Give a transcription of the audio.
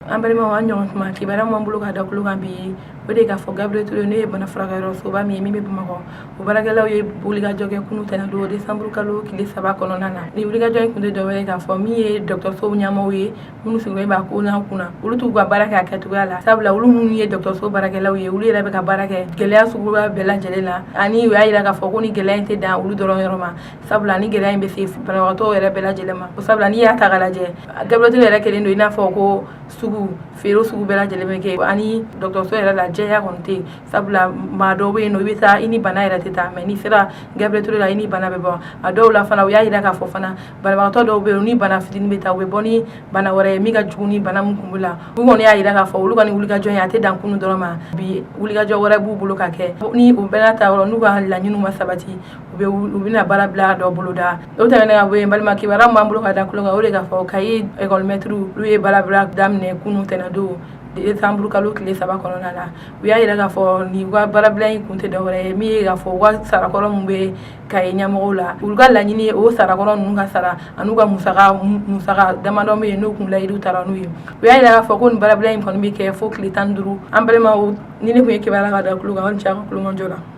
an balima wa ɲɔgɔn kuma kibaruya m'an bolo ka da kulo kan bi o de k'a fɔ Gabriel Touré n'o ye bana furakɛyɔrɔsoba min ye min bɛ Bamakɔ o baarakɛlaw ye wulikajɔ kɛ kunu tɛnɛn don décembre kalo tile 3 kɔnɔna na ni wulikajɔ in kun tɛ dɔwɛrɛ ye k'a fɔ min ye dɔgɔtɔrɔso ɲɛmaaw ye minnu sigilen b'a ko n'an kunna olu t'u ka baara kɛ a kɛcogoya la sabula olu minnu ye dɔgɔtɔrɔso baarakɛlaw ye olu yɛrɛ bɛ ka baara kɛ gɛlɛya suguya bɛɛ lajɛlen la ani u y'a jira k'a fɔ ko ni gɛlɛya in tɛ dan olu dɔrɔn yɔrɔ ma sabula ni gɛlɛya in bɛ se banabagatɔw yɛrɛ bɛɛ lajɛlen ma sabula n'i y'a ta k'a lajɛ Gabriel Touré yɛrɛ kelen don i n'a fɔ ko sugu feere sugu bɛɛ lajɛlen bɛ kɛ ani dɔgɔtɔrɔso yɛrɛ la jɛya kɔni tɛ sabula maa dɔw bɛ yen nɔ i bɛ taa i ni bana yɛrɛ tɛ taa mais n'i sera Gabriel Touré la i ni bana bɛ bɔ a dɔw la fana u y'a jira k'a fɔ fana banabagatɔ dɔw bɛ yen ni bana fitinin bɛ taa u bɛ bɔ ni bana wɛrɛ ye min ka jugu ni bana min kun b'u la u kɔni y'a jira k'a fɔ olu ka ni wulikajɔ in a tɛ dan kunun dɔrɔn ma bi wulikajɔ wɛrɛ b'u bolo ka kɛ ni o bɛɛ n'a ta yɔrɔ n'u ka laɲiniw ma sabati u bɛna baara bila dɔ bolo da o tɛmɛnen ka bɔ yen balima kibaruya m'an bolo ka da kulo kan o de k'a fɔ Kayi école maître olu ye baara bila daminɛ kunun tɛnɛn don décembre kalo tile 3 kɔnɔna na u y'a jira k'a fɔ ni ka baarabila in kun tɛ dɔwɛrɛ ye min ye k'a fɔ u ka sarakɔrɔ min bɛ Kayi ɲɛmɔgɔw la olu ka laɲini ye o sarakɔrɔ ninnu ka sara an'u ka musaka damadɔ bɛ yen n'u kun layidu taara n'u ye u y'a jira k'a fɔ ko nin baarabila in kɔni bɛ kɛ fo tile 15 an balimaw ni ne kun ye kibaruya ka da kulo kan aw ni ce a ka kulomajɔ la